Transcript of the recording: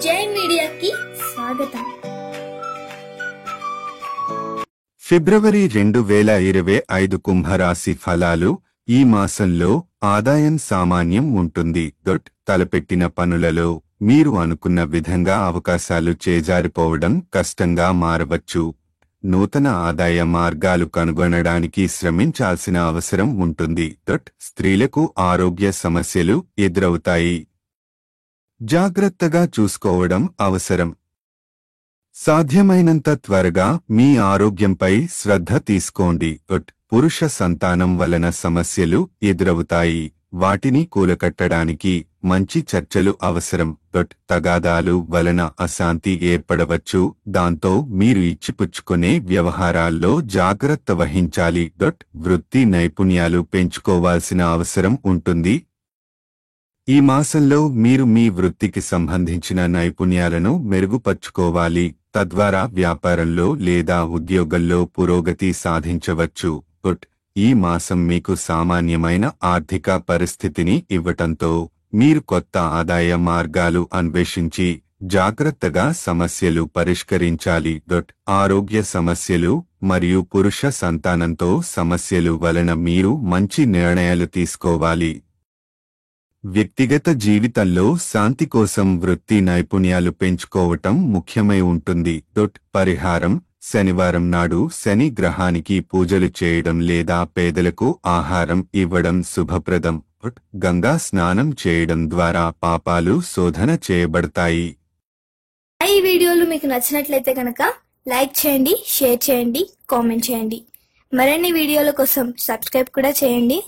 జై మీడియాకి స్వాగతం. ఫిబ్రవరి 2025 కుంభరాశి ఫలాలు. ఈ మాసంలో ఆదాయం సామాన్యం ఉంటుంది. తలపెట్టిన పనులలో మీరు అనుకున్న విధంగా అవకాశాలు చేజారిపోవడం కష్టంగా మారవచ్చు. నూతన ఆదాయ మార్గాలు కనుగొనడానికి శ్రమించాల్సిన అవసరం ఉంటుంది. స్త్రీలకు ఆరోగ్య సమస్యలు ఎదురవుతాయి. జాగ్రత్తగా చూసుకోవడం అవసరం. సాధ్యమైనంత త్వరగా మీ ఆరోగ్యంపై శ్రద్ధ తీసుకోండి. పురుష సంతానం వలన సమస్యలు ఎదురవుతాయి. వాటిని కూలకట్టడానికి మంచి చర్చలు అవసరం. తగాదాలు వలన అశాంతి ఏర్పడవచ్చు. దాంతో మీరు ఇచ్చిపుచ్చుకునే వ్యవహారాల్లో జాగ్రత్త వహించాలి. వృత్తి నైపుణ్యాలు పెంచుకోవాల్సిన అవసరం ఉంటుంది. ఈ మాసంలో మీరు మీ వృత్తికి సంబంధించిన నైపుణ్యాలను మెరుగుపరుచుకోవాలి. తద్వారా వ్యాపారంలో లేదా ఉద్యోగంలో పురోగతి సాధించవచ్చు. ఈ మాసం మీకు సామాన్యమైన ఆర్థిక పరిస్థితిని ఇవ్వటంతో మీరు కొత్త ఆదాయ మార్గాలు అన్వేషించి జాగ్రత్తగా సమస్యలు పరిష్కరించాలి. ఆరోగ్య సమస్యలు మరియు పురుష సంతానంతో సమస్యలు వలన మీరు మంచి నిర్ణయాలు తీసుకోవాలి. వ్యక్తిగత జీవితంలో శాంతి కోసం వృత్తి నైపుణ్యాలు పెంచుకోవటం ముఖ్యమై ఉంటుంది. పరిహారం: శనివారం నాడు శని గ్రహానికి పూజలు చేయడం లేదా పేదలకు ఆహారం ఇవ్వడం శుభప్రదం. గంగా స్నానం చేయడం ద్వారా పాపాలు శోధన చేయబడతాయి. ఈ వీడియోలు మీకు నచ్చినట్లయితే కనుక లైక్ చేయండి, షేర్ చేయండి, కామెంట్ చేయండి. మరిన్ని వీడియోల కోసం సబ్స్క్రైబ్ కూడా చేయండి.